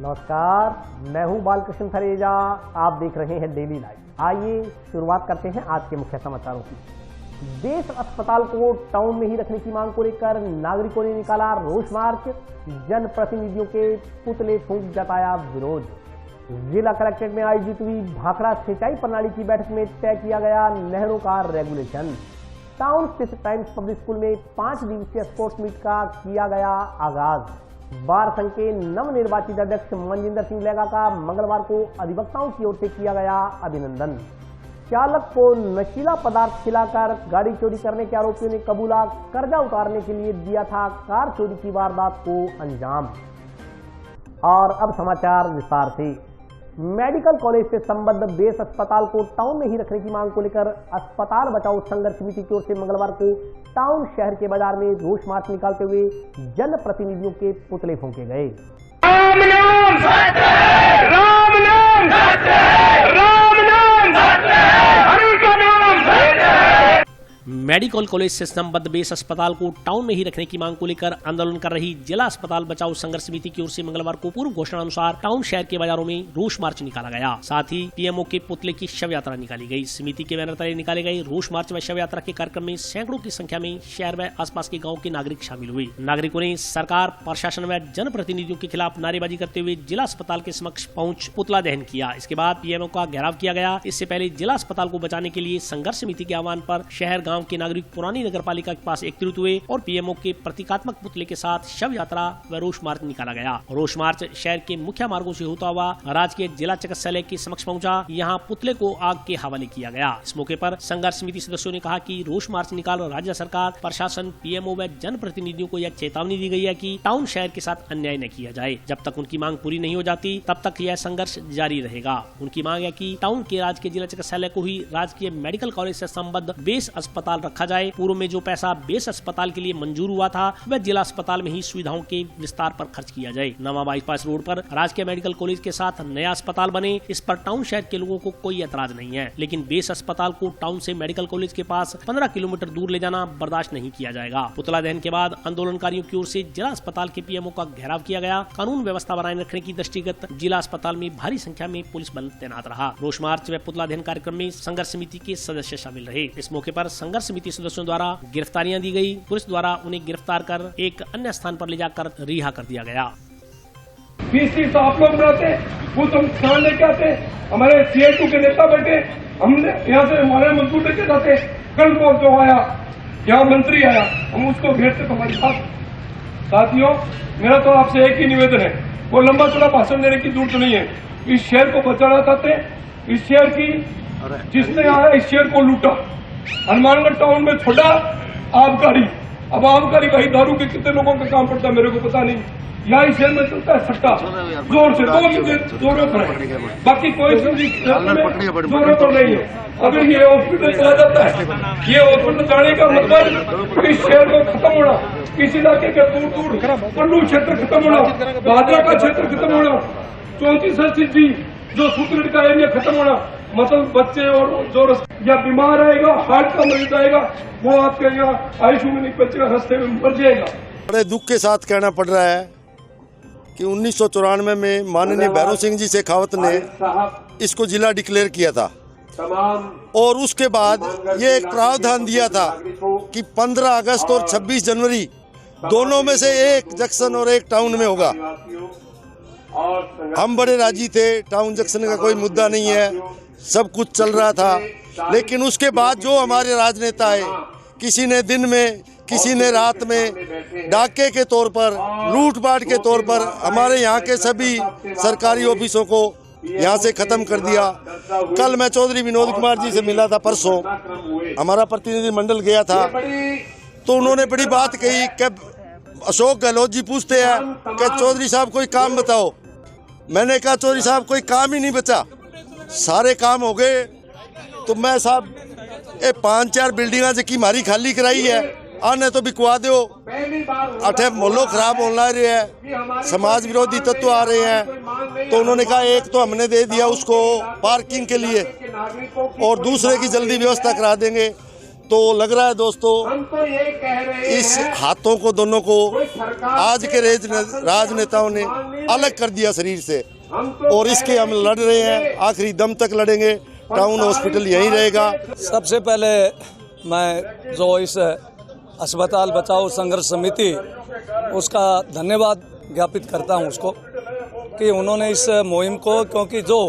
नमस्कार, मैं हूं बालकृष्ण थरेजा। आप देख रहे हैं डेली लाइव। आइए शुरुआत करते हैं आज के मुख्य समाचारों की। देश अस्पताल को टाउन में ही रखने की मांग को लेकर नागरिकों ने निकाला रोष मार्च। जनप्रतिनिधियों के पुतले फूंक जताया विरोध। जिला कलेक्ट्रेट में आयोजित हुई भाखड़ा सिंचाई प्रणाली की बैठक में तय किया गया नहरों का रेगुलेशन। टाउन स्थित टाइम्स पब्लिक स्कूल में 5 दिवसीय स्पोर्ट्स मीट का किया गया आगाज। बार संघ के नवनिर्वाचित अध्यक्ष मनजिंदर सिंह लेगा का मंगलवार को अधिवक्ताओं की ओर से किया गया अभिनंदन। चालक को नशीला पदार्थ खिलाकर गाड़ी चोरी करने के आरोपियों ने कबूला, कर्जा उतारने के लिए दिया था कार चोरी की वारदात को अंजाम। और अब समाचार विस्तार से। मेडिकल कॉलेज से संबद्ध बेस अस्पताल को टाउन में ही रखने की मांग को लेकर अस्पताल बचाओ संघर्ष समिति की ओर से मंगलवार को टाउन शहर के बाजार में रोष मार्च निकालते हुए जनप्रतिनिधियों के पुतले फूंके गए। राम नाम सत्य, राम नाम सत्य, राम नाम सत्य, हरि का नाम सत्य। मेडिकल कॉलेज से संबद्ध बेस अस्पताल को टाउन में ही रखने की मांग को लेकर आंदोलन कर रही जिला अस्पताल बचाओ संघर्ष समिति की ओर से मंगलवार को पूर्व घोषणा अनुसार टाउन शहर के बाजारों में रोष मार्च निकाला गया। साथ ही पीएमओ के पुतले की शव यात्रा निकाली गई। समिति के बैनर तले निकाले गए रोष मार्च व शव यात्रा के कार्यक्रम में सैकड़ों की संख्या में शहर व आसपास के गाँव के नागरिक शामिल हुए। नागरिकों ने सरकार, प्रशासन व जनप्रतिनिधियों के खिलाफ नारेबाजी करते हुए जिला अस्पताल के समक्ष पहुंच पुतला दहन किया। इसके बाद पीएमओ का घेराव किया गया। इससे पहले जिला अस्पताल को बचाने के लिए संघर्ष समिति के आह्वान पर शहर गाँव के नागरिक पुरानी नगरपालिका के पास एकत्रित हुए और पीएमओ के प्रतीकात्मक पुतले के साथ शव यात्रा व रोष मार्च निकाला गया। रोष मार्च शहर के मुख्य मार्गों से होता हुआ राजकीय जिला चिकित्सालय के समक्ष पहुंचा। यहां पुतले को आग के हवाले किया गया। इस मौके पर संघर्ष समिति सदस्यों ने कहा कि रोष मार्च निकाल राज्य सरकार, प्रशासन, पीएमओ व जनप्रतिनिधियों को यह चेतावनी दी गई है कि टाउन शहर के साथ अन्याय न किया जाए। जब तक उनकी मांग पूरी नहीं हो जाती तब तक यह संघर्ष जारी रहेगा। उनकी मांग है कि टाउन के राजकीय जिला चिकित्सालय को ही राजकीय मेडिकल कॉलेज से संबद्ध बेस अस्पताल रखा जाए। पूर्व में जो पैसा बेस अस्पताल के लिए मंजूर हुआ था वह जिला अस्पताल में ही सुविधाओं के विस्तार पर खर्च किया जाए। नवा बाईपास रोड पर राजकीय मेडिकल कॉलेज के साथ नया अस्पताल बने। इस पर टाउन शहर के लोगों को कोई एतराज नहीं है, लेकिन बेस अस्पताल को टाउन से मेडिकल कॉलेज के पास 15 किलोमीटर दूर ले जाना बर्दाश्त नहीं किया जाएगा। पुतला दहन के बाद आंदोलनकारियों की ओर से जिला अस्पताल के पीएमओ का घेराव किया गया। कानून व्यवस्था बनाए रखने की दृष्टिगत जिला अस्पताल में भारी संख्या में पुलिस बल तैनात रहा। रोष मार्च व पुतला दहन कार्यक्रम में संघर्ष समिति के सदस्य शामिल रहे। इस मौके पर संघर्ष समिति सदस्यों द्वारा गिरफ्तारियां दी गई। पुलिस द्वारा उन्हें गिरफ्तार कर एक अन्य स्थान पर ले जाकर रिहा कर दिया गया। पीसी तो आप लोग बनाते, वो तुम किसान लेके आते, हमारे CI2 के नेता बैठे, हमने यहाँ से हमारे मजदूर लेके जाते। कल को जो आया, यहाँ मंत्री आया, हम उसको घेरते तुम्हारे साथ। साथियों, मेरा तो आपसे एक ही निवेदन है, वो लंबा चौड़ा भाषण देने की जरूरत नहीं है। इस शहर को बचाना चाहते, इस शहर की जिसने आया इस शहर को लूटा, हनुमानगढ़ टाउन में छोड़ा आबकारी। अब आबकारी भाई दारू के कितने लोगों का काम पड़ता है मेरे को पता नहीं। यहाँ इस शहर में चलता है सट्टा जोर से, 2 जोरों पर है, बाकी कोई जोरों पर नहीं है। अगर ये हॉस्पिटल चला जाता है, ये हॉस्पिटल जाने का मतलब इस शहर को खत्म होना, किसी इलाके के दूर दूर पल्लू क्षेत्र खत्म होना, भादरा का क्षेत्र खत्म होना, 34 जो सुतरेड का एरिया खत्म होना, मतलब बच्चे और जो या बीमार आएगा, हार्ट का मरीज आएगा, वो आपके यहाँ आईसीयू में नहीं बचेगा, रास्ते में मर जाएगा। बड़े दुख के साथ कहना पड़ रहा है कि 1994 में माननीय भैरव सिंह जी शेखावत ने इसको जिला डिक्लेयर किया था और उसके बाद ये एक प्रावधान दिया था कि 15 अगस्त और 26 जनवरी दोनों में से एक जंक्शन और एक टाउन में होगा। हम बड़े राजी थे, टाउन जंक्शन का कोई मुद्दा नहीं है, सब कुछ चल रहा था। लेकिन उसके बाद जो हमारे राजनेता है, किसी ने दिन में, किसी ने रात में, डाके के तौर पर, लूटपाट के तौर पर हमारे यहाँ के सभी सरकारी ऑफिसों को यहाँ से खत्म कर दिया। कल मैं चौधरी विनोद कुमार जी से मिला था, परसों हमारा प्रतिनिधि मंडल गया था, तो उन्होंने बड़ी बात कही कि अशोक गहलोत जी पूछते हैं कि चौधरी साहब कोई काम बताओ। मैंने कहा चौधरी साहब कोई काम ही नहीं बचा, सारे काम हो गए। तो मैं साहब ये 5-4 बिल्डिंगा की मारी खाली कराई है, आने तो बिकवा दो। अठे मोहल्लो खराब होने रहे है, समाज विरोधी तत्व आ रहे हैं। तो उन्होंने कहा एक तो हमने दे दिया उसको पार्किंग के लिए और दूसरे की जल्दी व्यवस्था करा देंगे। तो लग रहा है दोस्तों इस हाथों को दोनों को आज के राजनेताओं ने अलग कर दिया शरीर से, और इसके हम लड़ रहे हैं, आखिरी दम तक लड़ेंगे। टाउन हॉस्पिटल यहीं रहेगा। सबसे पहले मैं जो इस अस्पताल बचाओ संघर्ष समिति उसका धन्यवाद ज्ञापित करता हूं उसको कि उन्होंने इस मुहिम को, क्योंकि जो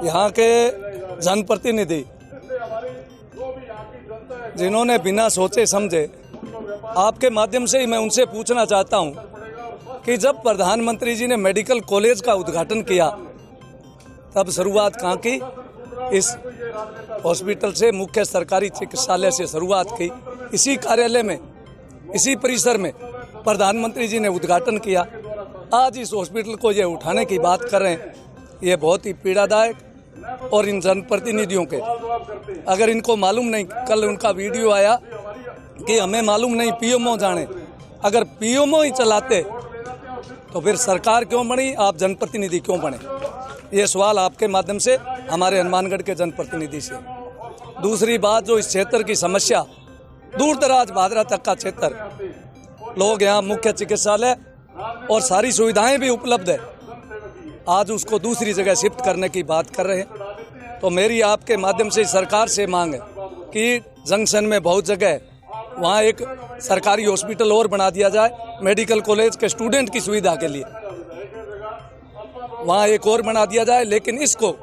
यहाँ के जनप्रतिनिधि जिन्होंने बिना सोचे समझे, आपके माध्यम से ही मैं उनसे पूछना चाहता हूं कि जब प्रधानमंत्री जी ने मेडिकल कॉलेज का उद्घाटन किया तब शुरुआत कहाँ की? इस हॉस्पिटल से, मुख्य सरकारी चिकित्सालय से शुरुआत की। इसी कार्यालय में, इसी परिसर में प्रधानमंत्री जी ने उद्घाटन किया। आज इस हॉस्पिटल को ये उठाने की बात कर रहे हैं, ये बहुत ही पीड़ादायक। और इन जनप्रतिनिधियों के, अगर इनको मालूम नहीं, कल उनका वीडियो आया कि हमें मालूम नहीं, पीएमओ जाने। अगर पीएमओ ही चलाते तो फिर सरकार क्यों बनी, आप जनप्रतिनिधि क्यों बने? ये सवाल आपके माध्यम से हमारे हनुमानगढ़ के जनप्रतिनिधि से। दूसरी बात, जो इस क्षेत्र की समस्या, दूर दराज भादरा तक का क्षेत्र, लोग यहाँ मुख्य चिकित्सालय और सारी सुविधाएं भी उपलब्ध है, आज उसको दूसरी जगह शिफ्ट करने की बात कर रहे हैं। तो मेरी आपके माध्यम से सरकार से मांग है कि जंक्शन में बहुत जगह वहाँ एक सरकारी हॉस्पिटल और बना दिया जाए, मेडिकल कॉलेज के स्टूडेंट की सुविधा के लिए वहाँ एक और बना दिया जाए। लेकिन इसको,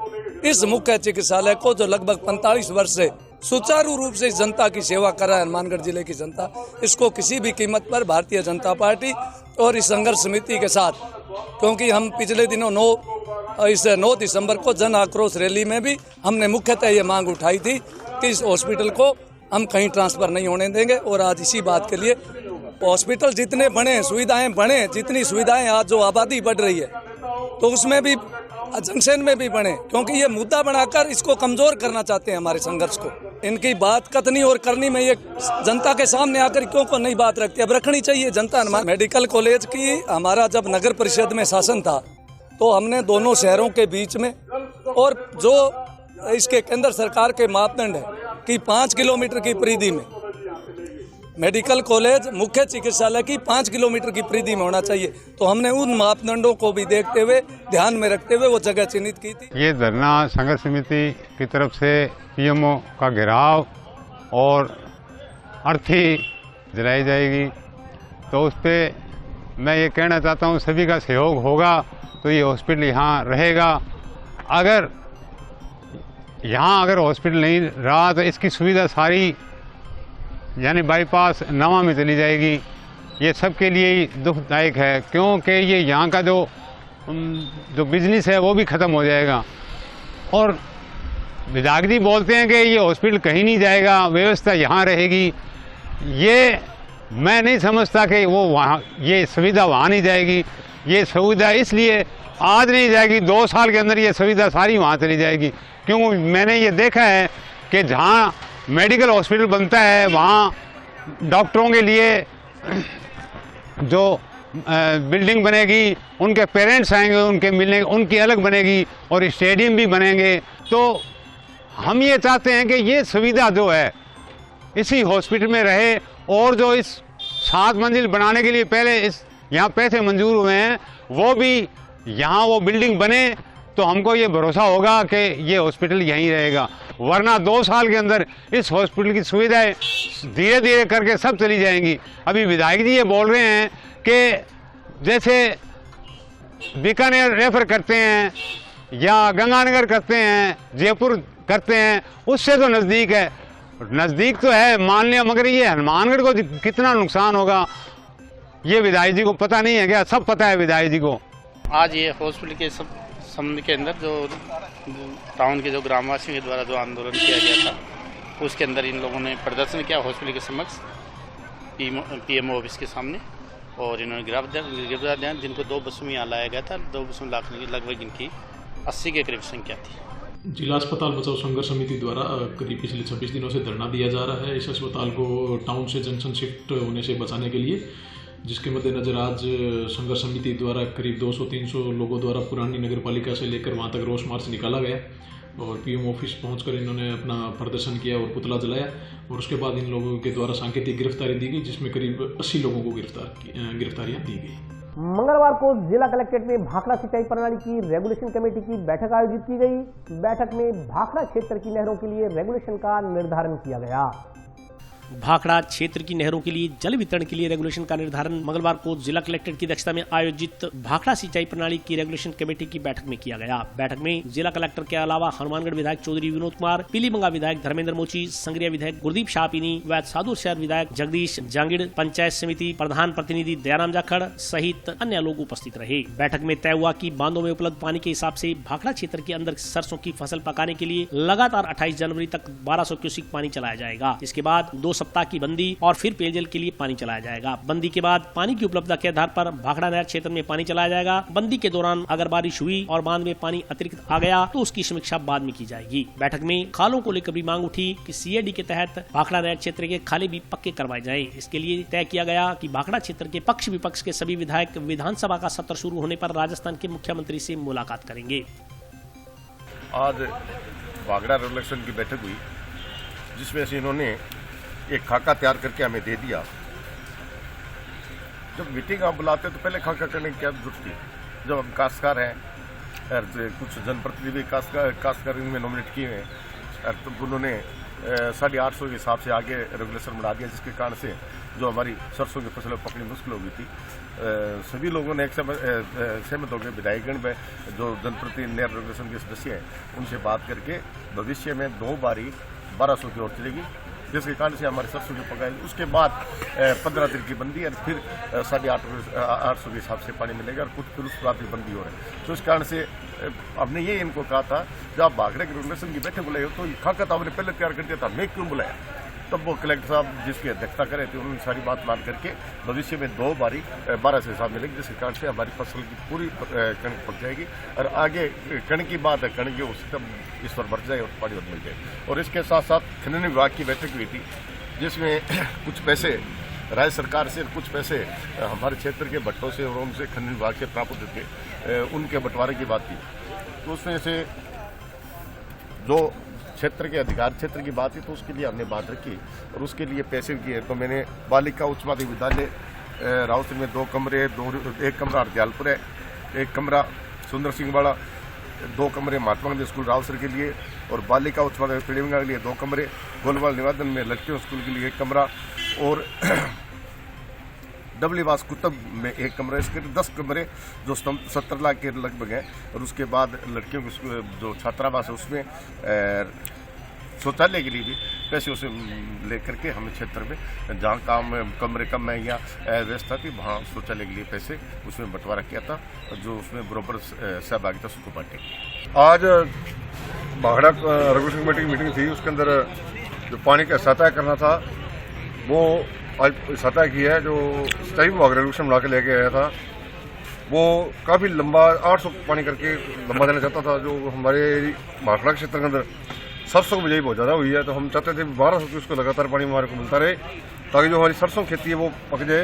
इस मुख्य चिकित्सालय को जो लगभग 45 वर्ष से सुचारू रूप से जनता की सेवा कर रहा है हनुमानगढ़ जिले की जनता, इसको किसी भी कीमत पर भारतीय जनता पार्टी और इस संघर्ष समिति के साथ, क्योंकि हम पिछले दिनों 9 दिसंबर को जन आक्रोश रैली में भी हमने मुख्यतः ये मांग उठाई थी कि इस हॉस्पिटल को हम कहीं ट्रांसफर नहीं होने देंगे। और आज इसी बात के लिए हॉस्पिटल जितने बने, सुविधाएं बने, जितनी सुविधाएं आज जो आबादी बढ़ रही है, तो उसमें भी जंक्शन में भी बने, क्योंकि ये मुद्दा बनाकर इसको कमजोर करना चाहते हैं हमारे संघर्ष को। इनकी बात कथनी और करनी में ये जनता के सामने आकर क्यों को नहीं बात रखती? अब रखनी चाहिए जनता। मेडिकल कॉलेज की हमारा जब नगर परिषद में शासन था तो हमने दोनों शहरों के बीच में, और जो इसके केंद्र सरकार के मापदंड है कि 5 किलोमीटर की परिधि में मेडिकल कॉलेज, मुख्य चिकित्सालय की 5 किलोमीटर की परिधि में होना चाहिए, तो हमने उन मापदंडों को भी देखते हुए, ध्यान में रखते हुए वो जगह चिन्हित की थी। ये धरना संघर्ष समिति की तरफ से पीएमओ का घेराव और अर्थी जलाई जाएगी, तो उस पर मैं ये कहना चाहता हूँ सभी का सहयोग होगा तो ये हॉस्पिटल यहाँ रहेगा। अगर हॉस्पिटल नहीं रहा तो इसकी सुविधा सारी यानी बाईपास नवा में चली जाएगी। ये सबके लिए ही दुखदायक है, क्योंकि ये यहाँ का जो बिजनेस है वो भी ख़त्म हो जाएगा। और विधायक जी बोलते हैं कि ये हॉस्पिटल कहीं नहीं जाएगा, व्यवस्था यहाँ रहेगी। ये मैं नहीं समझता कि वो वहाँ, ये सुविधा वहाँ नहीं जाएगी। ये सुविधा इसलिए आज नहीं जाएगी, 2 साल के अंदर ये सुविधा सारी वहाँ चली जाएगी। क्योंकि मैंने ये देखा है कि जहाँ मेडिकल हॉस्पिटल बनता है वहाँ डॉक्टरों के लिए जो बिल्डिंग बनेगी, उनके पेरेंट्स आएंगे, उनके मिलने, उनकी अलग बनेगी, और स्टेडियम भी बनेंगे। तो हम ये चाहते हैं कि ये सुविधा जो है इसी हॉस्पिटल में रहे, और जो इस 7 मंजिल बनाने के लिए पहले इस यहाँ पैसे मंजूर हुए हैं वो भी यहाँ वो बिल्डिंग बने, तो हमको ये भरोसा होगा कि ये हॉस्पिटल यहीं रहेगा। वरना 2 साल के अंदर इस हॉस्पिटल की सुविधाएं धीरे धीरे करके सब चली जाएंगी। अभी विधायक जी ये बोल रहे हैं कि जैसे बीकानेर रेफर करते हैं या गंगानगर करते हैं, जयपुर करते हैं, उससे तो नज़दीक है, नज़दीक तो है मान लिया, मगर ये हनुमानगढ़ को कितना नुकसान होगा ये विधायक जी को पता नहीं है क्या? सब पता है विधायक जी को। आज ये हॉस्पिटल के संबंध के अंदर जो टाउन के जो ग्रामवासियों के द्वारा जो आंदोलन किया गया था, उसके अंदर इन लोगों ने प्रदर्शन किया हॉस्पिटल के समक्ष, पीएमओ ऑफिस के सामने, और इन्होंने गिरफ्तार दिया, जिनको 2 बसों में यहाँ लाया गया था। 2 बसों में लाने की लगभग इनकी 80 के करीब संख्या थी। जिला अस्पताल बचाओ संघर्ष समिति द्वारा करीब पिछले 26 दिनों से धरना दिया जा रहा है इस अस्पताल को टाउन से जंक्शन शिफ्ट होने से बचाने के लिए, जिसके मद्देनजर आज संघर्ष समिति द्वारा करीब 200-300 लोगों द्वारा पुरानी नगर पालिका से लेकर वहां तक रोष मार्च निकाला गया, और पीएम ऑफिस पहुंचकर इन्होंने अपना प्रदर्शन किया और पुतला जलाया, और उसके बाद इन लोगों के द्वारा सांकेतिक गिरफ्तारी दी गई, जिसमें करीब 80 लोगों को गिरफ्तारियां दी गई। मंगलवार को जिला कलेक्ट्रेट में भाखड़ा सिंचाई प्रणाली की रेगुलेशन कमेटी की बैठक आयोजित की गई। बैठक में भाखड़ा क्षेत्र की नहरों के लिए रेगुलेशन का निर्धारण किया गया। भाखड़ा क्षेत्र की नहरों के लिए जल वितरण के लिए रेगुलेशन का निर्धारण मंगलवार को जिला कलेक्ट्रेट की अध्यक्षता में आयोजित भाखड़ा सिंचाई प्रणाली की रेगुलेशन कमेटी की बैठक में किया गया। बैठक में जिला कलेक्टर के अलावा हनुमानगढ़ विधायक चौधरी विनोद कुमार, पीलीबंगा विधायक धर्मेंद्र मोची, संग्रिया विधायक गुरदीप शाहपीनी व साधु शहर विधायक जगदीश जांगिड़, पंचायत समिति प्रधान प्रतिनिधि दयाराम जाखड़ सहित अन्य लोग उपस्थित रहे। बैठक में तय हुआ कि बांधों में उपलब्ध पानी के हिसाब से भाखड़ा क्षेत्र के अंदर सरसों की फसल पकाने के लिए लगातार 28 जनवरी तक 1200 क्यूसेक पानी चलाया जाएगा। इसके बाद 2 सप्ताह की बंदी और फिर पेयजल के लिए पानी चलाया जाएगा। बंदी के बाद पानी की उपलब्धता के आधार पर भाखड़ा नहर क्षेत्र में पानी चलाया जाएगा। बंदी के दौरान अगर बारिश हुई और बांध में पानी अतिरिक्त आ गया तो उसकी समीक्षा बाद में की जाएगी। बैठक में खालों को लेकर भी मांग उठी कि सीएडी के तहत भाखड़ा नहर क्षेत्र के खाले भी पक्के करवाए जाए। इसके लिए तय किया गया कि भाखड़ा क्षेत्र के पक्ष विपक्ष के सभी विधायक विधानसभा का सत्र शुरू होने पर राजस्थान के मुख्यमंत्री से मुलाकात करेंगे। आज भाखड़ा रेगुलेशन की बैठक हुई जिसमें से इन्होंने एक खाका तैयार करके हमें दे दिया। जब मीटिंग आप बुलाते तो पहले खाका करने की क्या जरूरत थी? जब हम काश्तकार हैं और कुछ जनप्रतिनिधि काश्तकार में नॉमिनेट किए हैं और तो उन्होंने 850 के हिसाब से आगे रेगुलेशन बढ़ा दिया, जिसके कारण से जो हमारी सरसों की फसल पकड़नी मुश्किल हो गई थी। सभी लोगों ने एक सहमत हो गए, विधायकगण में जो जनप्रतिनिधि नहर रेगुलेशन के सदस्य हैं उनसे बात करके भविष्य में 2 बारी 1200 की ओर चलेगी, जिसके कारण से हमारे सरसों की पकाएगी। उसके बाद 15 दिन की बंदी और फिर 850 के हिसाब से पानी मिलेगा और कुछ फिर उस बाद भी बंदी हो रही है। तो इस कारण से हमने ये इनको कहा था, जब आप भाखड़े के रेगुलेशन की बैठक बुलाई हो तो खाका तो आपने पहले तैयार कर दिया था, मैं क्यों बुलाया? तब वो कलेक्टर साहब जिसकी अध्यक्षता कर रहे थे उन्होंने सारी बात मान करके भविष्य में 2 बारी 1200 हिसाब मिलेगी, जिसके कारण से हमारी फसल की पूरी कणक पक जाएगी और आगे कणक की बात है, कणक जो उससे तब इस पर बढ़ जाए और पानी और मिल जाए। और इसके साथ साथ खनन विभाग की बैठक हुई थी जिसमें कुछ पैसे राज्य सरकार से, कुछ पैसे हमारे क्षेत्र के भट्टों से और उनसे खनन विभाग से प्राप्त थे, उनके बंटवारे की बात थी। तो उसमें से जो क्षेत्र के अधिकार क्षेत्र की बात है तो उसके लिए हमने बात रखी और उसके लिए पैसे किए। तो मैंने बालिका उच्च माध्यमिक विद्यालय रावतसर में 2 कमरे, 1 कमरा हरदयालपुर है, 1 कमरा सुंदर सिंह वाला, 2 कमरे महात्मा गांधी स्कूल रावतसर के लिए और बालिका उच्च माध्यमिक पीलीभीत के लिए 2 कमरे, गोलवाल निवादन में लड़कियों स्कूल के लिए 1 कमरा और डबलीवास कुतब में 1 कमरा। इसके 10 कमरे जो 70 लाख के लगभग है। और उसके बाद लड़कियों के जो छात्रावास है उसमें शौचालय के लिए भी पैसे उसे लेकर के हम क्षेत्र में जहाँ काम कमरे कम है या व्यवस्था थी वहाँ शौचालय के लिए पैसे उसमें बंटवारा किया था, जो उसमें बराबर सहभागिता उसको बांटे। आज भाखड़ा रेगुलेशन कमेटी की मीटिंग थी, उसके अंदर जो पानी का सतह करना था वो आज सतह की है। जो सिंचाई विभाग रेगुलेशन बना के लेके आया था वो काफ़ी लंबा 800 पानी करके लंबा देना चाहता था। जो हमारे भाखड़ा क्षेत्र के अंदर सरसों की बिजाई बहुत ज़्यादा हुई है, तो हम चाहते थे 1200 की उसको लगातार पानी हमारे को मिलता रहे ताकि जो हमारी सरसों खेती है वो पक जाए।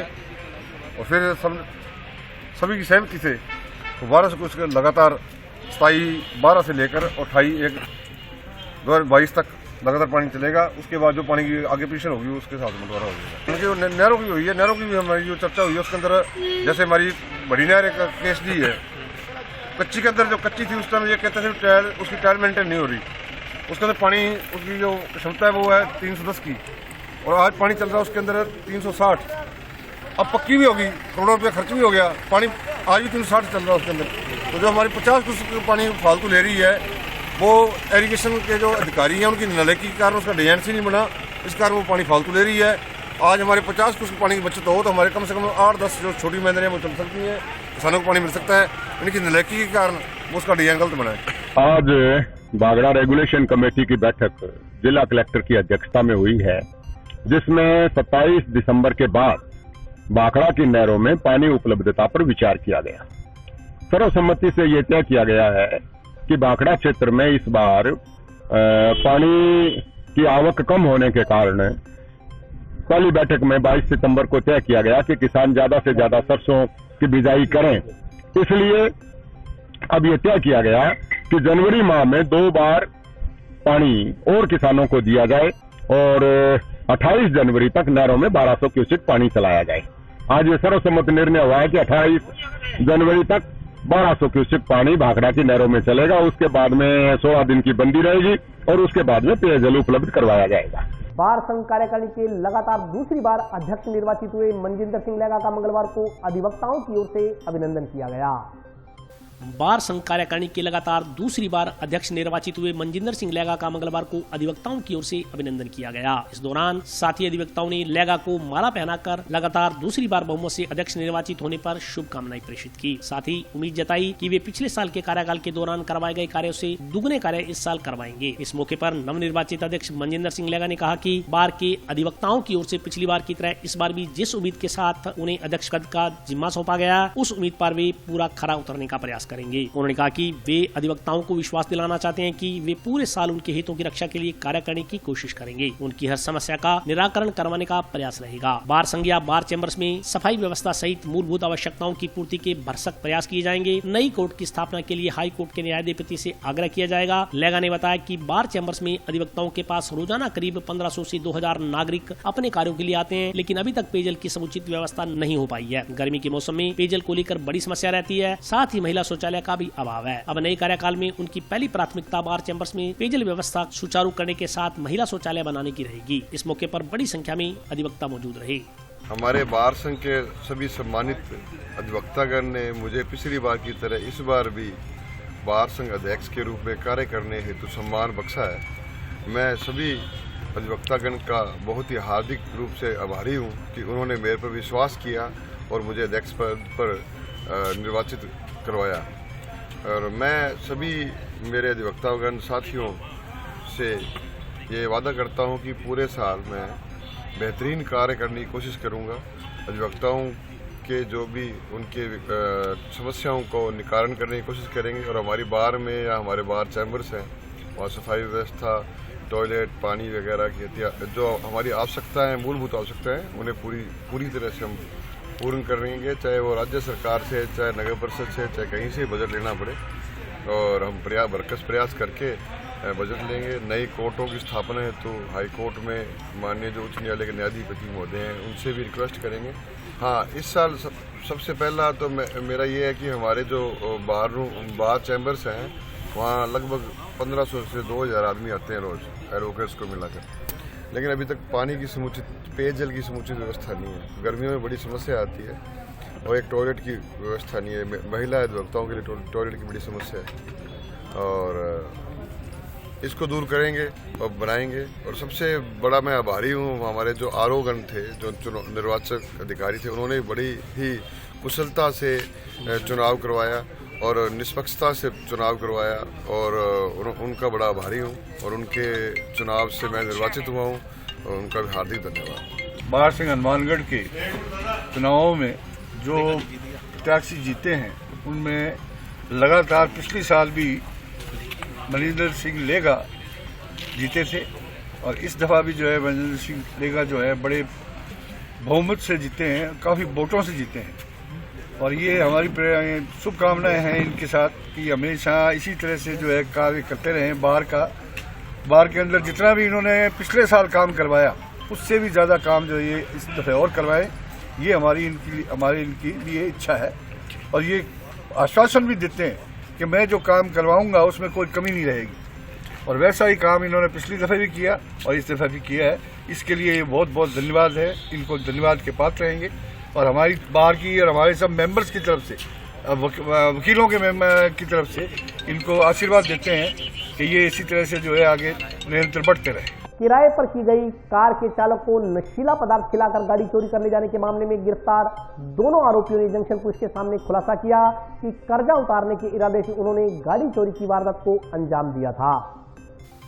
और फिर सभी की सहमति से 1200 को उसके लगातार स्थायी 12 से लेकर 2022 तक लगातार पानी चलेगा। उसके बाद जो पानी की आगे पोजीशन होगी उसके साथ बंटवारा होगा। क्योंकि जो नहरों की हुई है, नहरों की भी हमारी जो चर्चा हुई है उसके अंदर जैसे हमारी बड़ी नहर एक केस दी है, कच्ची के अंदर जो कच्ची थी उस टाइम ये कहते थे टायर उसकी टायर मेंटेन नहीं हो रही, उसके अंदर पानी उसकी जो क्षमता है वो है 310 की और आज पानी चल रहा है उसके अंदर 360। अब पक्की भी होगी, करोड़ों रुपये खर्च भी हो गया, पानी आज भी 360 चल रहा है उसके अंदर। तो जो हमारी 50 क्यूसेक पानी फालतू ले रही है वो इरिगेशन के जो अधिकारी हैं उनकी नालायकी के कारण उसका डिजाइन से नहीं बना, इस कारण वो पानी फालतू ले रही है। आज हमारे 50 क्यूसेक पानी की बचत हो तो हमारे कम से कम 8-10 जो छोटी मेहनतें हैं वो चल सकती हैं, किसानों को पानी मिल सकता है। इनकी नालायकी के कारण वो उसका डिजाइन गलत बना है। आज भाखड़ा रेगुलेशन कमेटी की बैठक जिला कलेक्टर की अध्यक्षता में हुई है, जिसमें 27 दिसंबर के बाद भाखड़ा की नहरों में पानी उपलब्धता पर विचार किया गया। सर्वसम्मति से ये तय किया गया है कि भाखड़ा क्षेत्र में इस बार पानी की आवक कम होने के कारण पहली बैठक में 22 सितंबर को तय किया गया कि किसान ज्यादा से ज्यादा सरसों की बिजाई करें। इसलिए अब ये तय किया गया कि जनवरी माह में 2 बार पानी और किसानों को दिया जाए और 28 जनवरी तक नहरों में 1200 क्यूसेक पानी चलाया जाए। आज ये सर्वसम्मत निर्णय हुआ है कि 28 जनवरी तक 1200 क्यूसेक पानी भाखड़ा की नहरों में चलेगा। उसके बाद में 16 दिन की बंदी रहेगी और उसके बाद में पेयजल उपलब्ध करवाया जाएगा। बार संघ कार्यकारिणी के लगातार दूसरी बार अध्यक्ष निर्वाचित हुए मनजिंदर सिंह लेगा का मंगलवार को अधिवक्ताओं की ओर से अभिनंदन किया गया। बार संघ कार्यकारिणी के लगातार दूसरी बार अध्यक्ष निर्वाचित हुए मनजिंदर सिंह लेगा का मंगलवार को अधिवक्ताओं की ओर से अभिनंदन किया गया। इस दौरान साथी अधिवक्ताओं ने लेगा को माला पहनाकर लगातार दूसरी बार बहुमत से अध्यक्ष निर्वाचित होने पर शुभकामनाएं प्रेषित की। साथ ही उम्मीद जताई कि वे पिछले साल के कार्यकाल के दौरान करवाए गए कार्यों से दुगने कार्य इस साल करवाएंगे। इस मौके पर नवनिर्वाचित अध्यक्ष मनजिंदर सिंह लेगा ने कहा कि बार के अधिवक्ताओं की ओर से पिछली बार की तरह इस बार भी जिस उम्मीद के साथ उन्हें अध्यक्ष पद का जिम्मा सौंपा गया, उस उम्मीद पर वे पूरा खरा उतरने का प्रयास करेंगे। उन्होंने कहा कि वे अधिवक्ताओं को विश्वास दिलाना चाहते हैं कि वे पूरे साल उनके हितों की रक्षा के लिए कार्य करने की कोशिश करेंगे। उनकी हर समस्या का निराकरण करवाने का प्रयास रहेगा। बार संघ या बार चैम्बर्स में सफाई व्यवस्था सहित मूलभूत आवश्यकताओं की पूर्ति के भरसक प्रयास किए जाएंगे। नई कोर्ट की स्थापना के लिए हाई कोर्ट के न्यायाधिपति से आग्रह किया जाएगा। लेगा ने बताया कि बार चैम्बर्स में अधिवक्ताओं के पास रोजाना करीब 1500 से 2000 नागरिक अपने कार्यों के लिए आते हैं, लेकिन अभी तक पेयजल की समुचित व्यवस्था नहीं हो पाई है। गर्मी के मौसम में पेयजल को लेकर बड़ी समस्या रहती है। साथ ही महिला शौचालय का भी अभाव है। अब नए कार्यकाल में उनकी पहली प्राथमिकता बार चैम्बर्स में पेयजल व्यवस्था सुचारू करने के साथ महिला शौचालय बनाने की रहेगी। इस मौके पर बड़ी संख्या में अधिवक्ता मौजूद रहे। हमारे बार संघ के सभी सम्मानित अधिवक्तागण ने मुझे पिछली बार की तरह इस बार भी बार संघ अध्यक्ष के रूप में कार्य करने हेतु सम्मान बख्शा है। मैं सभी अधिवक्तागण का बहुत ही हार्दिक रूप से आभारी हूँ कि उन्होंने मेरे पर विश्वास किया और मुझे अध्यक्ष पद पर निर्वाचित करवाया। और मैं सभी मेरे अधिवक्तागण साथियों से ये वादा करता हूँ कि पूरे साल मैं बेहतरीन कार्य करने की कोशिश करूँगा। अधिवक्ताओं के जो भी उनके समस्याओं को निवारण करने की कोशिश करेंगे और हमारी बार में या हमारे बार चैम्बर्स हैं वहाँ सफाई व्यवस्था, टॉयलेट, पानी वगैरह की जो हमारी आवश्यकता है, मूलभूत आवश्यकता है, उन्हें पूरी तरह से हम पूर्ण करेंगे। चाहे वो राज्य सरकार से, चाहे नगर परिषद से, चाहे कहीं से बजट लेना पड़े और हम भरकस प्रयास करके बजट लेंगे। नई कोर्टों की स्थापना है तो हाई कोर्ट में माननीय जो उच्च न्यायालय के न्यायाधीपति महोदय हैं उनसे भी रिक्वेस्ट करेंगे। हाँ, इस साल सबसे पहला तो मेरा ये है कि हमारे जो बार चैम्बर्स हैं वहाँ लगभग 1500 से 2000 आदमी आते हैं रोज एडवोकेट्स को मिलाकर, लेकिन अभी तक पानी की समुचित, पेयजल की समुचित व्यवस्था नहीं है। गर्मियों में बड़ी समस्या आती है और एक टॉयलेट की व्यवस्था नहीं है। महिला अधिवक्ताओं के लिए टॉयलेट की बड़ी समस्या है और इसको दूर करेंगे और बनाएंगे। और सबसे बड़ा मैं आभारी हूँ हमारे जो आरोगण थे, जो निर्वाचक अधिकारी थे, उन्होंने बड़ी ही कुशलता से चुनाव करवाया और निष्पक्षता से चुनाव करवाया और उनका बड़ा आभारी हूँ और उनके चुनाव से मैं निर्वाचित हुआ हूँ और उनका भी हार्दिक धन्यवाद। बार सिंह हनुमानगढ़ के चुनावों में जो प्रत्याशी जीते हैं उनमें लगातार पिछले साल भी मनजिंदर सिंह लेगा जीते थे और इस दफ़ा भी जो है मनजिंदर सिंह लेगा जो है बड़े बहुमत से जीते हैं, काफ़ी वोटों से जीते हैं। और ये हमारी शुभकामनाएं हैं इनके साथ कि हमेशा इसी तरह से जो है कार्य करते रहें। बार के अंदर जितना भी इन्होंने पिछले साल काम करवाया उससे भी ज़्यादा काम जो ये इस दफ़े और करवाए, ये हमारी इनकी लिए इच्छा है। और ये आश्वासन भी देते हैं कि मैं जो काम करवाऊंगा उसमें कोई कमी नहीं रहेगी और वैसा ही काम इन्होंने पिछली दफ़े भी किया और इस दफ़े भी किया है। इसके लिए ये बहुत बहुत धन्यवाद है, इनको धन्यवाद के पात्र रहेंगे। और हमारी बार की और हमारे सब मेंबर्स की तरफ से, वकीलों के की तरफ से इनको आशीर्वाद देते हैं कि ये इसी तरह से जो है आगे निरंतर बढ़ते रहे। किराए पर की गई कार के चालक को नशीला पदार्थ खिलाकर गाड़ी चोरी करने जाने के मामले में गिरफ्तार दोनों आरोपियों ने जंक्शन पुलिस के सामने खुलासा किया कि कर्जा उतारने के इरादे से उन्होंने गाड़ी चोरी की वारदात को अंजाम दिया था।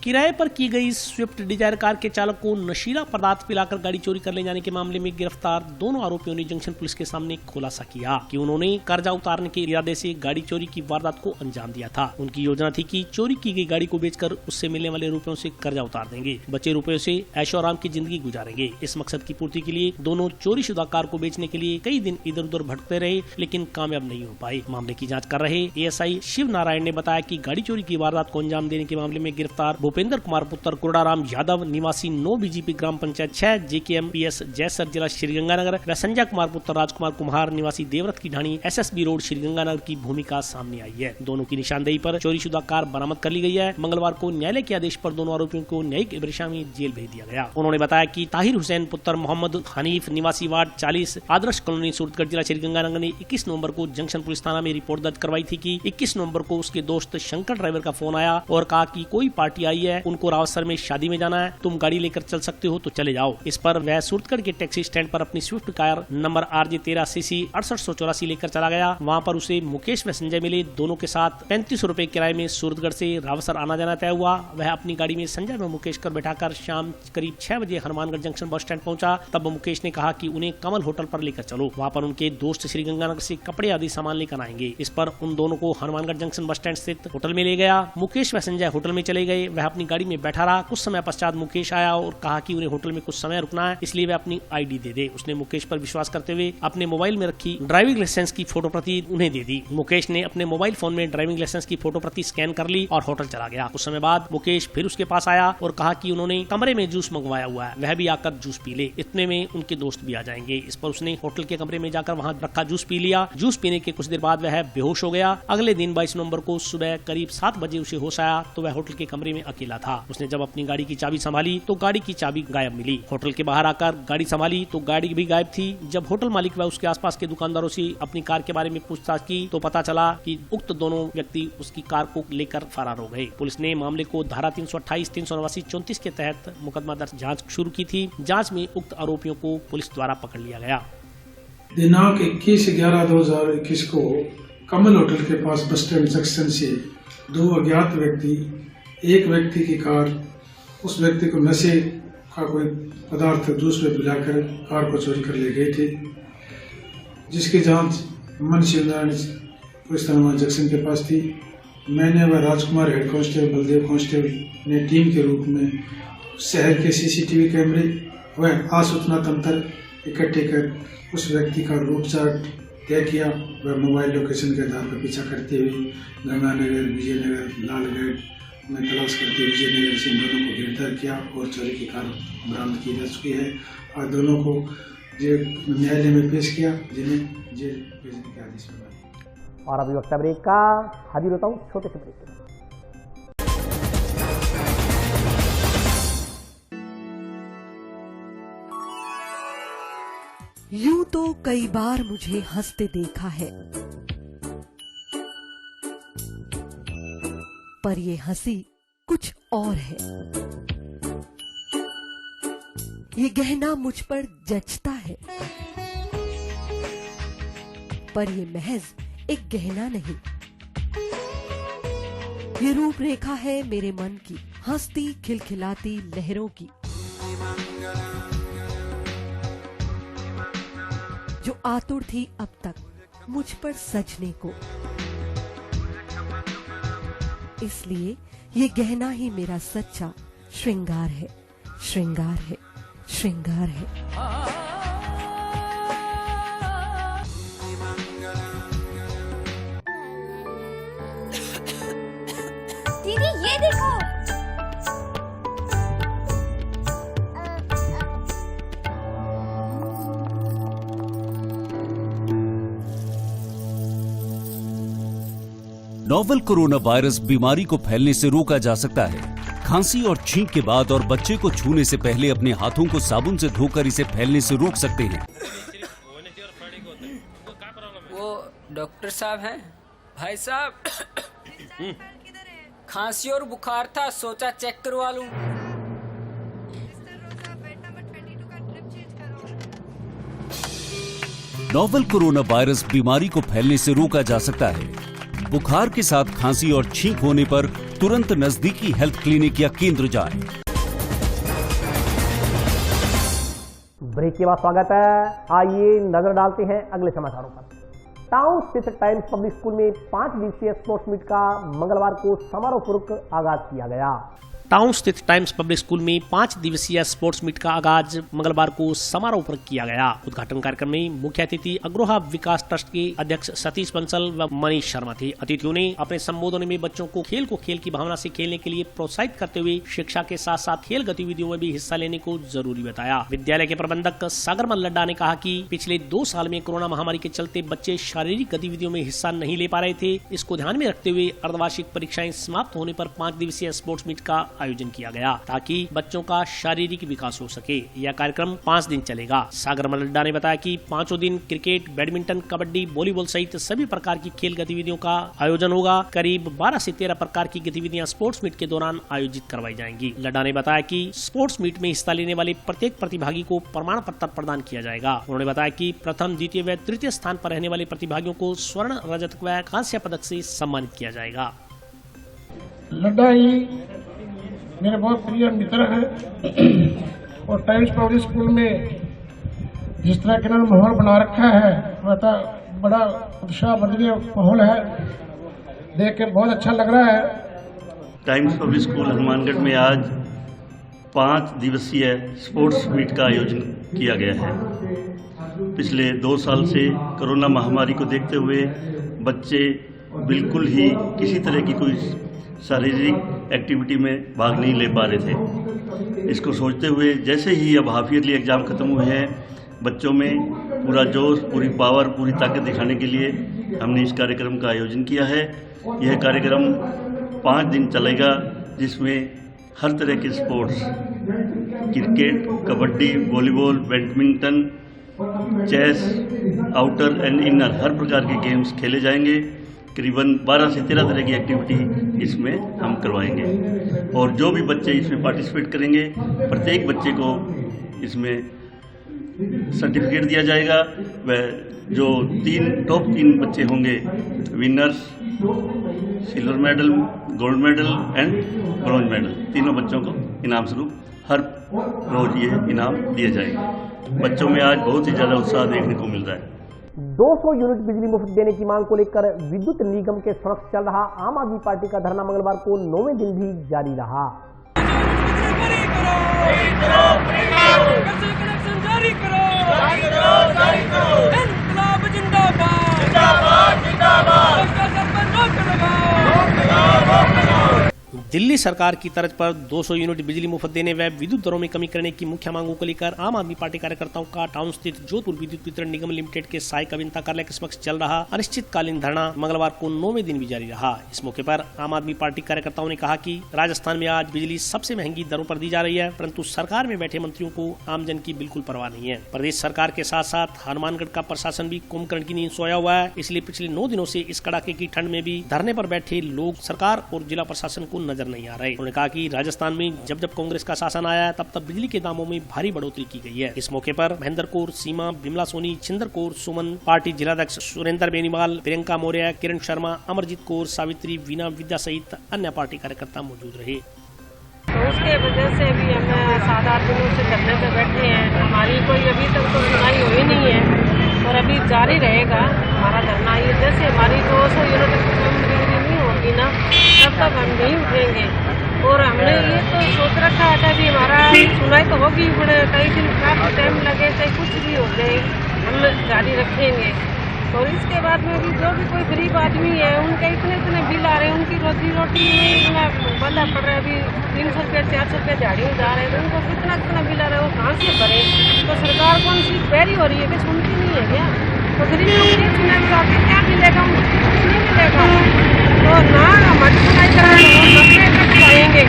किराए पर की गई स्विफ्ट डिजायर कार के चालक को नशीला पदार्थ पिलाकर गाड़ी चोरी कर ले जाने के मामले में गिरफ्तार दोनों आरोपियों ने जंक्शन पुलिस के सामने खुलासा किया कि उन्होंने कर्जा उतारने के इरादे से गाड़ी चोरी की वारदात को अंजाम दिया था। उनकी योजना थी कि चोरी की गई गाड़ी को बेचकर उससे मिलने वाले रुपयों से कर्जा उतार देंगे, बचे रुपयों से ऐशो आराम की जिंदगी गुजारेंगे। इस मकसद की पूर्ति के लिए दोनों चोरीशुदा कार को बेचने के लिए कई दिन इधर उधर भटकते रहे, लेकिन कामयाब नहीं हो पाए। मामले की जाँच कर रहे ASI शिव नारायण ने बताया कि गाड़ी चोरी की वारदात को अंजाम देने के मामले में गिरफ्तार भूपेंद्र कुमार पुत्र कुरडाराम यादव निवासी 9 बीजेपी ग्राम पंचायत 6 JKMPS जयसर जिला श्रीगंगानगर व संजय कुमार पुत्र राजकुमार कुम्हार निवासी देवरथ की ढाणी SSB रोड श्रीगंगानगर की भूमिका सामने आई है। दोनों की निशानदेही पर चोरीशुदा कार बरामद कर ली गई है। मंगलवार को न्यायालय के आदेश पर दोनों आरोपियों को न्यायिक हिरासत में जेल भेज दिया गया। उन्होंने बताया कि ताहिर हुसैन पुत्र मोहम्मद हनीफ निवासी वार्ड 40 आदर्श कॉलोनी सूरतगढ़ जिला श्रीगंगानगर ने 21 नवंबर को जंक्शन पुलिस थाना में रिपोर्ट दर्ज करवाई थी कि 21 नवंबर को उसके दोस्त शंकर ड्राइवर का फोन आया और कहा कि कोई पार्टी आई है, उनको रावतसर में शादी में जाना है, तुम गाड़ी लेकर चल सकते हो तो चले जाओ। इस पर वह सूरतगढ़ के टैक्सी स्टैंड पर अपनी Swift car number RJ 13 CC 6884 लेकर चला गया। वहाँ पर उसे मुकेश व संजय मिले। दोनों के साथ 3500 रुपए किराए में सूरतगढ़ से रावतसर आना जाना तय हुआ। वह अपनी गाड़ी में संजय व मुकेश कर बैठाकर शाम करीब 6 बजे हनुमानगढ़ जंक्शन बस स्टैंड पहुंचा। तब मुकेश ने कहा कि उन्हें कमल होटल पर लेकर चलो, वहाँ पर उनके दोस्त श्रीगंगानगर से कपड़े आदि सामान लेकर आएंगे। इस पर उन दोनों को हनुमानगढ़ जंक्शन बस स्टैंड स्थित होटल में ले गया। मुकेश व संजय होटल में चले गए। वह अपनी गाड़ी में बैठा रहा। कुछ समय पश्चात मुकेश आया और कहा कि उन्हें होटल में कुछ समय रुकना है, इसलिए वह अपनी ID दे दे। उसने मुकेश पर विश्वास करते हुए अपने मोबाइल में रखी ड्राइविंग लाइसेंस की फोटो प्रति उन्हें दे दी। मुकेश ने अपने मोबाइल फोन में ड्राइविंग लाइसेंस की फोटो प्रति स्कैन कर ली और होटल चला गया। कुछ समय बाद मुकेश फिर उसके पास आया और कहा कि उन्होंने कमरे में जूस मंगवाया हुआ है, वह भी आकर जूस पी ले, इतने में उनके दोस्त भी आ जाएंगे। इस पर उसने होटल के कमरे में जाकर वहां रखा जूस पी लिया। जूस पीने के कुछ देर बाद वह बेहोश हो गया। अगले दिन 22 नवंबर को सुबह करीब 7 बजे उसे होश आया तो वह होटल के कमरे में अकेला था। उसने जब अपनी गाड़ी की चाबी संभाली तो गाड़ी की चाबी गायब मिली। होटल के बाहर आकर गाड़ी संभाली तो गाड़ी भी गायब थी। जब होटल मालिक व उसके आसपास के दुकानदारों से अपनी कार के बारे में पूछताछ की तो पता चला कि उक्त दोनों व्यक्ति उसकी कार को लेकर फरार हो गए। पुलिस ने मामले को धारा 328, 389, 34 के तहत मुकदमा दर्ज जांच शुरू की थी। जांच में उक्त आरोपियों को पुलिस द्वारा पकड़ लिया गया। दिनांक 21/11/2021 को कमल होटल के पास बस स्टैंड जंक्शन से 2 अज्ञात व्यक्ति एक व्यक्ति की कार, उस व्यक्ति को नशे का कोई पदार्थ जूस में पिलाकर कार को चोरी कर ले गए थे, जिसकी जांच मनशिव नारायण पुलिस थाना जंक्शन के पास थी। मैंने व राजकुमार हेड कांस्टेबल बलदेव कांस्टेबल ने टीम के रूप में शहर के CCTV कैमरे व आसूचना तंत्र इकट्ठे कर उस व्यक्ति का रूट चार्ट तय किया व मोबाइल लोकेशन के आधार पर पीछा करते हुए गंगानगर, विजयनगर, लालगढ़ में तलाश करते हुए विजयनगर से दोनों को गिरफ्तार किया और चोरी की कार बरामद की जा चुकी है और दोनों को न्यायालय में पेश किया, जिन्हें जेल भेजने के आदेश मिला। और अभी वक्त ब्रेक का, हाजिर होता हूँ छोटे से ब्रेक के बाद। यूं तो कई बार मुझे हंसते देखा है, पर ये हंसी कुछ और है। ये गहना मुझ पर जचता है, पर ये महज एक गहना नहीं, ये रूपरेखा है मेरे मन की, हंसती खिलखिलाती लहरों की, जो आतुर थी अब तक मुझ पर सजने को। इसलिए ये गहना ही मेरा सच्चा श्रृंगार है, श्रृंगार है, श्रृंगार है। दीदी ये देखो, नोवेल कोरोना वायरस बीमारी को फैलने से रोका जा सकता है। खांसी और छींक के बाद और बच्चे को छूने से पहले अपने हाथों को साबुन से धोकर इसे फैलने से रोक सकते हैं। वो डॉक्टर साहब हैं? भाई साहब खांसी और बुखार था, सोचा चेक करवा लूं। नोवेल कोरोना वायरस बीमारी को फैलने से रोका जा सकता है। बुखार के साथ खांसी और छींक होने पर तुरंत नजदीकी हेल्थ क्लिनिक या केंद्र जाएं। ब्रेक के बाद स्वागत है। आइए नजर डालते हैं अगले समाचारों पर। टाउन स्थित टाइम्स पब्लिक स्कूल में 5 दिवसीय स्पोर्ट्स मीट का मंगलवार को समारोहपूर्वक आगाज किया गया। टाउन स्थित टाइम्स पब्लिक स्कूल में 5 दिवसीय स्पोर्ट्स मीट का आगाज मंगलवार को समारोह पर किया गया। उद्घाटन कार्यक्रम में मुख्य अतिथि अग्रोहा विकास ट्रस्ट के अध्यक्ष सतीश बंसल व मनीष शर्मा थे। अतिथियों ने अपने संबोधन में बच्चों को खेल की भावना से खेलने के लिए प्रोत्साहित करते हुए शिक्षा के साथ साथ खेल गतिविधियों में भी हिस्सा लेने को जरूरी बताया। विद्यालय के प्रबंधक सागरमल लड्डा ने कहा कि पिछले 2 साल में कोरोना महामारी के चलते बच्चे शारीरिक गतिविधियों में हिस्सा नहीं ले पा रहे थे। इसको ध्यान में रखते हुए अर्धवार्षिक परीक्षाएं समाप्त होने पर 5 दिवसीय स्पोर्ट्स मीट का आयोजन किया गया ताकि बच्चों का शारीरिक विकास हो सके। यह कार्यक्रम 5 दिन चलेगा। सागरमल लड्डा ने बताया कि 5 दिन क्रिकेट, बैडमिंटन, कबड्डी, वॉलीबॉल सहित सभी प्रकार की खेल गतिविधियों का आयोजन होगा। करीब 12 से 13 प्रकार की गतिविधियां स्पोर्ट्स मीट के दौरान आयोजित करवाई जाएंगी। लड्डा ने बताया कि स्पोर्ट्स मीट में हिस्सा लेने वाले प्रत्येक प्रतिभागी को प्रमाण पत्र प्रदान किया जाएगा। उन्होंने बताया कि प्रथम, द्वितीय व तृतीय स्थान पर रहने वाले प्रतिभागियों को स्वर्ण, रजत व कांस्य पदक से सम्मानित किया जाएगा। लड्डा ही मेरे बहुत प्रिय मित्र हैं और टाइम्स पब्लिक स्कूल में जिस तरह के माहौल बना रखा है वह बड़ा उत्साहवर्धक माहौल है, देख के बहुत अच्छा लग रहा है। टाइम्स पब्लिक स्कूल हनुमानगढ़ में आज 5 दिवसीय स्पोर्ट्स मीट का आयोजन किया गया है। पिछले 2 साल से कोरोना महामारी को देखते हुए बच्चे बिल्कुल ही किसी तरह की कोई शारीरिक एक्टिविटी में भाग नहीं ले पा रहे थे। इसको सोचते हुए जैसे ही अब हाफ ईयरली एग्ज़ाम खत्म हुए हैं, बच्चों में पूरा जोश, पूरी पावर, पूरी ताकत दिखाने के लिए हमने इस कार्यक्रम का आयोजन किया है। यह कार्यक्रम 5 दिन चलेगा जिसमें हर तरह के sports, cricket, kabaddi, volleyball, badminton, chess, outer and inner हर प्रकार के गेम्स खेले जाएंगे। करीबन 12 से 13 तरह की एक्टिविटी इसमें हम करवाएंगे और जो भी बच्चे इसमें पार्टिसिपेट करेंगे प्रत्येक बच्चे को इसमें सर्टिफिकेट दिया जाएगा। वह जो टॉप 3 बच्चे होंगे, winners, silver medal, gold medal and bronze medal, तीनों बच्चों को इनाम स्वरूप हर रोज ये इनाम दिए जाएंगे। बच्चों में आज बहुत ही ज़्यादा उत्साह देखने को मिल रहा है। 200 यूनिट बिजली मुफ्त देने की मांग को लेकर विद्युत निगम के समक्ष चल रहा आम आदमी पार्टी का धरना मंगलवार को 9वें दिन भी जारी रहा। दिल्ली सरकार की तर्ज पर 200 यूनिट बिजली मुफ्त देने व विद्युत दरों में कमी करने की मुख्य मांगों को लेकर आम आदमी पार्टी कार्यकर्ताओं का टाउन स्थित जोधपुर विद्युत वितरण निगम लिमिटेड के सहायक अभियंता कार्यालय के समक्ष चल रहा अनिश्चितकालीन धरना मंगलवार को 9वें दिन भी जारी रहा। इस मौके पर आम आदमी पार्टी कार्यकर्ताओं ने कहा कि राजस्थान में आज बिजली सबसे महंगी दरों पर दी जा रही है, परंतु सरकार में बैठे मंत्रियों को आमजन की बिल्कुल परवाह नहीं है। प्रदेश सरकार के साथ साथ हनुमानगढ़ का प्रशासन भी कुंभकर्ण की नींद सोया हुआ है, इसलिए पिछले 9 दिनों से इस कड़ाके की ठंड में भी धरने पर बैठे लोग सरकार और जिला प्रशासन को नजर नहीं आ रहे। उन्होंने कहा कि राजस्थान में जब कांग्रेस का शासन आया तब बिजली के दामों में भारी बढ़ोतरी की गई है। इस मौके पर महेंद्र कौर, सीमा, बिमला सोनी, छिंदर कौर, सुमन, पार्टी जिलाध्यक्ष सुरेंद्र बेनीवाल, प्रियंका मौर्य, किरण शर्मा, अमरजीत कौर, सावित्री, वीना विद्या सहित अन्य पार्टी कार्यकर्ता मौजूद रहे। तो उसके वजह से भी हम 7-8 दिनों से धरने पे बैठे हैं। हमारी कोई अभी तक तो सुनाई हुई नहीं है और अभी जारी रहेगा हमारा धरना। ये जैसे हमारी 200 यूनिट बिजली नहीं होगी ना तब तक हम नहीं उठेंगे। और हमने ये तो सोच रखा है कि हमारा सुनाई तो होगी, कई दिन काफी टाइम लगे, चाहे कुछ भी हो जाए, हम जारी रखेंगे। और इसके बाद में भी जो भी कोई गरीब आदमी है उनके इतने बिल आ रहे हैं, उनकी रोजी रोटी इतना बंदा पड़ रहा है। अभी 300 रुपये 400 रुपये दिहाड़ी में जा रहे हैं तो उनको कितना बिल आ रहा है, वो कहाँ से भरे। तो सरकार कौन सी पैरी हो रही है कि सुनती नहीं है क्या? तो गरीब लोग ये सुनाई जाके क्या मिलेगा, उनको कुछ नहीं मिलेगा। तो ना हमारी सुनाई कराएंगे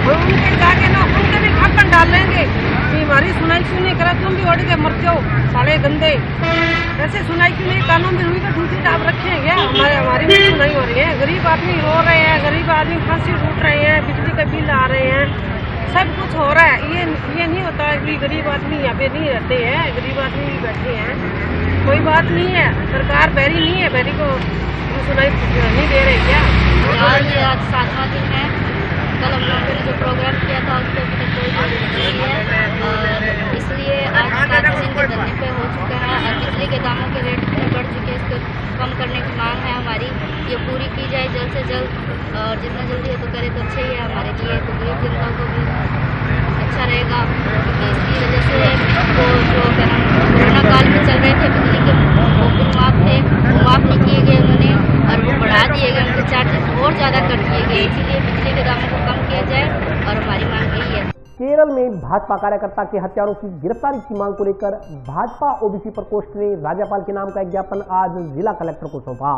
और उनके जाके ना उनके भी खाकर डालेंगे कि हमारी सुनाई क्यों नहीं करा, तुम भी उड़ के मर जाओ साले गंदे। ऐसे सुनाई क्यों नहीं, कानून में हुई तो दूसरी आप रखें क्या? हमारी भी सुनाई हो रही है। गरीब आदमी रो रहे हैं, गरीब आदमी फांसी टूट रहे हैं, बिजली के बिल आ रहे हैं, सब कुछ हो रहा है। ये नहीं होता है कि गरीब आदमी यहाँ पे नहीं रहते हैं, गरीब आदमी भी बैठे हैं। कोई बात नहीं है, सरकार बैरी नहीं है, बैरी को सुनाई नहीं दे रहे क्या? आज 7वां दिन है। कल हम लोगों ने जो प्रोग्राम किया था उसके अभी तक कोई नहीं है और इसलिए आज 7 दिन के धरने पे हो चुके हैं और बिजली के दामों के रेट इतने बढ़ चुके हैं, इसको कम करने की मांग है हमारी। ये पूरी की जाए जल्द से जल्द और जितना जल्दी हो तो करे तो अच्छा ही है हमारे लिए, तो गरीब जनता को भी अच्छा रहेगा। क्योंकि इसकी वजह से वो जो कोरोना काल में चल रहे थे बिजली के बिल माफ थे, वो माफ नहीं किए गए उन्होंने और वो बढ़ा दिए गए, उनके चार्जेस और ज़्यादा कर दिए गए। इसीलिए बिजली के दामों को कम किया जाए और हमारी मांग यही है। केरल में भाजपा कार्यकर्ता के हत्यारों की गिरफ्तारी की मांग को लेकर भाजपा ओबीसी प्रकोष्ठ ने राज्यपाल के नाम का एक ज्ञापन आज जिला कलेक्टर को सौंपा।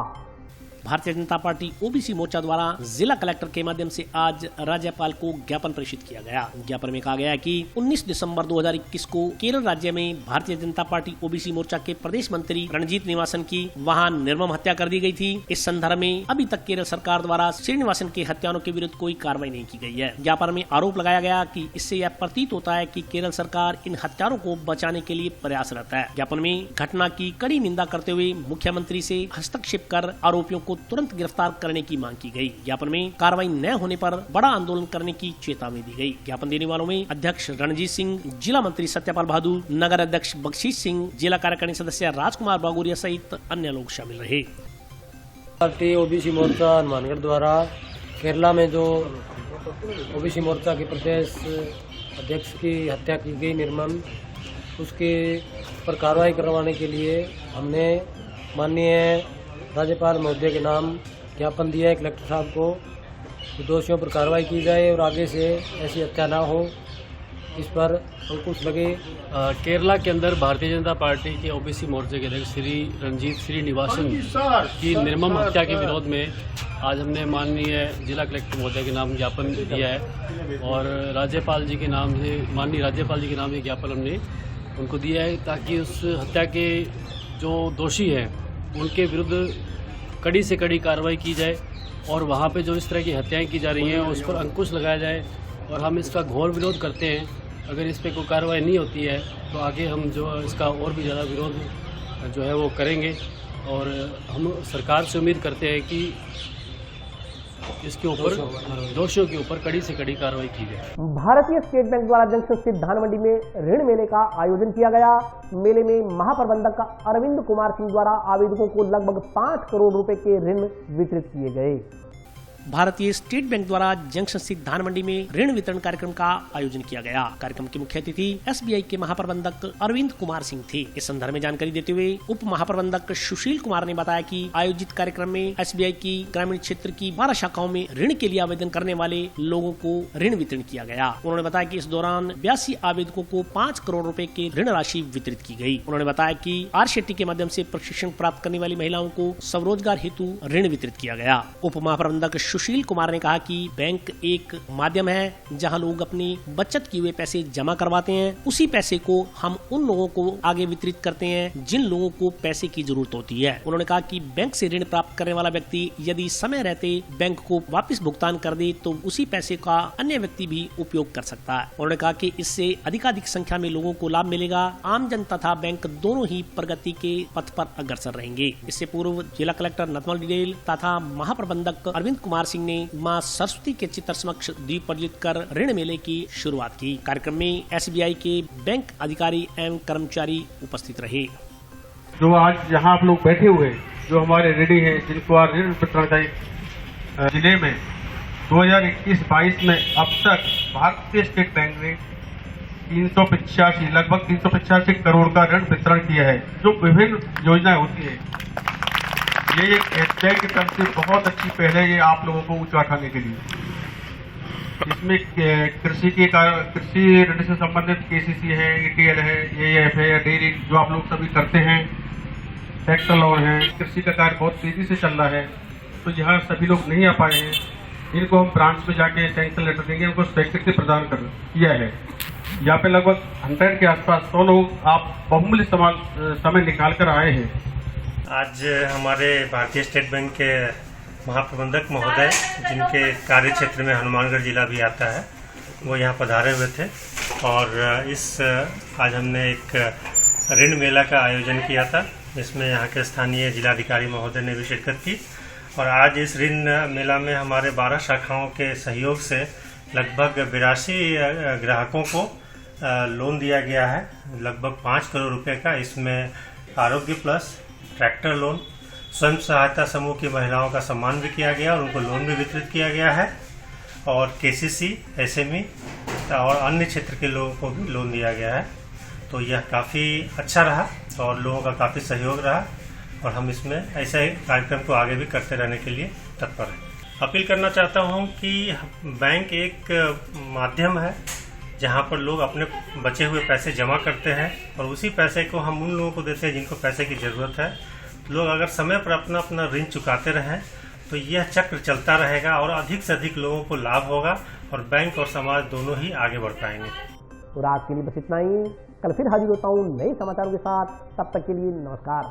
भारतीय जनता पार्टी ओबीसी मोर्चा द्वारा जिला कलेक्टर के माध्यम से आज राज्यपाल को ज्ञापन प्रेषित किया गया। ज्ञापन में कहा गया कि 19 दिसंबर 2021 को केरल राज्य में भारतीय जनता पार्टी ओबीसी मोर्चा के प्रदेश मंत्री रणजीत निवासन की वहां निर्मम हत्या कर दी गई थी। इस संदर्भ में अभी तक केरल सरकार द्वारा श्रीनिवासन के हत्यारों के विरुद्ध कोई कार्रवाई नहीं की गई है। ज्ञापन में आरोप लगाया गया कि इससे यह प्रतीत होता है कि केरल सरकार इन हत्यारों को बचाने के लिए प्रयासरत है। ज्ञापन में घटना की कड़ी निंदा करते हुए मुख्यमंत्री से हस्तक्षेप कर आरोपियों को तुरंत गिरफ्तार करने की मांग की गई। ज्ञापन में कार्रवाई न होने पर बड़ा आंदोलन करने की चेतावनी दी गई। ज्ञापन देने वालों में अध्यक्ष रणजीत सिंह, जिला मंत्री सत्यपाल बहादुर, नगर अध्यक्ष बख्शीश सिंह, जिला कार्यकारिणी सदस्य राजकुमार बागोरिया सहित अन्य लोग शामिल रहे। पार्टी ओबीसी मोर्चा हनुमानगढ़ द्वारा केरला में जो ओबीसी मोर्चा के प्रदेश अध्यक्ष की हत्या की गई निर्मम, उसके पर कार्रवाई करवाने के लिए हमने माननीय राज्यपाल महोदय के नाम ज्ञापन दिया है कलेक्टर साहब को कि दोषियों पर कार्रवाई की जाए और आगे से ऐसी हत्या ना हो, इस पर अंकुश लगे। केरला के अंदर भारतीय जनता पार्टी के ओबीसी मोर्चे के अध्यक्ष श्री रणजीत श्रीनिवासन की निर्मम हत्या के विरोध में आज हमने माननीय जिला कलेक्टर महोदय के नाम ज्ञापन दिया है और राज्यपाल जी के नाम से माननीय राज्यपाल जी के नाम से ज्ञापन हमने उनको दिया है ताकि उस हत्या के जो दोषी हैं उनके विरुद्ध कड़ी से कड़ी कार्रवाई की जाए और वहाँ पे जो इस तरह की हत्याएं की जा रही हैं उस पर अंकुश लगाया जाए। और हम इसका घोर विरोध करते हैं। अगर इस पर कोई कार्रवाई नहीं होती है तो आगे हम जो इसका और भी ज़्यादा विरोध जो है वो करेंगे और हम सरकार से उम्मीद करते हैं कि इसके ऊपर दोषियों के ऊपर कड़ी से कड़ी कार्रवाई की जाए। भारतीय स्टेट बैंक द्वारा जंक्शन स्थित धान मंडी में ऋण मेले का आयोजन किया गया। मेले में महाप्रबंधक अरविंद कुमार सिंह द्वारा आवेदकों को लगभग 5 करोड़ रुपए के ऋण वितरित किए गए। भारतीय स्टेट बैंक द्वारा जंक्शन स्थित धान मंडी में ऋण वितरण कार्यक्रम का आयोजन किया गया। कार्यक्रम के मुख्य अतिथि एसबीआई के महाप्रबंधक अरविंद कुमार सिंह थे। इस संदर्भ में जानकारी देते हुए उप महाप्रबंधक सुशील कुमार ने बताया कि आयोजित कार्यक्रम में एसबीआई की ग्रामीण क्षेत्र की 12 शाखाओं में ऋण के लिए आवेदन करने वाले लोगों को ऋण वितरण किया गया। उन्होंने बताया कि इस दौरान 82 आवेदकों को 5 करोड़ रुपए की ऋण राशि वितरित की गई। उन्होंने बताया कि आरसीटी के माध्यम से प्रशिक्षण प्राप्त करने वाली महिलाओं को स्वरोजगार हेतु ऋण वितरित किया गया। उप महाप्रबंधक सुशील कुमार ने कहा कि बैंक एक माध्यम है जहां लोग अपनी बचत किए हुए पैसे जमा करवाते हैं। उसी पैसे को हम उन लोगों को आगे वितरित करते हैं जिन लोगों को पैसे की जरूरत होती है। उन्होंने कहा कि बैंक से ऋण प्राप्त करने वाला व्यक्ति यदि समय रहते बैंक को वापस भुगतान कर दे तो उसी पैसे का अन्य व्यक्ति भी उपयोग कर सकता है। उन्होंने कहा कि इससे अधिकाधिक संख्या में लोगों को लाभ मिलेगा। आम जन तथा बैंक दोनों ही प्रगति के पथ पर अग्रसर रहेंगे। इससे पूर्व जिला कलेक्टर नथमल डिडेल तथा महाप्रबंधक अरविंद कुमार सिंह ने मां सरस्वती के चित्र समक्ष दीप प्रज्वलित कर ऋण मेले की शुरुआत की। कार्यक्रम में एसबीआई के बैंक अधिकारी एवं कर्मचारी उपस्थित रहे। जो आज यहाँ आप लोग बैठे हुए जो हमारे ऋणी हैं जिनको आज ऋण वितरण जिले में 2021-22 में अब तक भारतीय स्टेट बैंक ने 385 लगभग 385 करोड़ का ऋण वितरण किया है। जो विभिन्न योजनाएं होती है ये एसबीआई की तरफ से बहुत अच्छी पहल है ये आप लोगों को ऊंचा उठाने के लिए। इसमें कृषि ऋण से संबंधित केसीसी है, ईटीएल है, एएफ है, डेयरी जो आप लोग सभी करते हैं, ट्रैक्टर लोन है। कृषि का कार्य बहुत तेजी से चल रहा है तो यहाँ सभी लोग नहीं आ पाए हैं, इनको हम ब्रांच में जाके सैंक्शन लेटर देंगे, उनको स्वीकृति प्रदान किया है। यहाँ पे लगभग 100 के आसपास 100 लोग आप बहुमूल्य समय निकाल कर आए हैं। आज हमारे भारतीय स्टेट बैंक के महाप्रबंधक महोदय जिनके कार्य क्षेत्र में हनुमानगढ़ जिला भी आता है वो यहाँ पधारे हुए थे और आज हमने एक ऋण मेला का आयोजन किया था जिसमें यहाँ के स्थानीय जिलाधिकारी महोदय ने भी शिरकत की। और आज इस ऋण मेला में हमारे 12 शाखाओं के सहयोग से लगभग 82 ग्राहकों को लोन दिया गया है लगभग 5 करोड़ रुपए का। इसमें आरोग्य प्लस, ट्रैक्टर लोन, स्वयं सहायता समूह की महिलाओं का सम्मान भी किया गया और उनको लोन भी वितरित किया गया है। और KCC, SME और अन्य क्षेत्र के लोगों को भी लोन दिया गया है। तो यह काफ़ी अच्छा रहा और लोगों का काफ़ी सहयोग रहा और हम इसमें ऐसे कार्यक्रम को आगे भी करते रहने के लिए तत्पर हैं। अपील करना चाहता हूं कि बैंक एक माध्यम है जहां पर लोग अपने बचे हुए पैसे जमा करते हैं और उसी पैसे को हम उन लोगों को देते हैं जिनको पैसे की ज़रूरत है। लोग अगर समय पर अपना अपना ऋण चुकाते रहें तो यह चक्र चलता रहेगा और अधिक से अधिक लोगों को लाभ होगा और बैंक और समाज दोनों ही आगे बढ़ पाएंगे। और आज के लिए बस इतना ही। कल फिर हाजिर होता हूँ नए समाचारों के साथ। तब तक के लिए नमस्कार।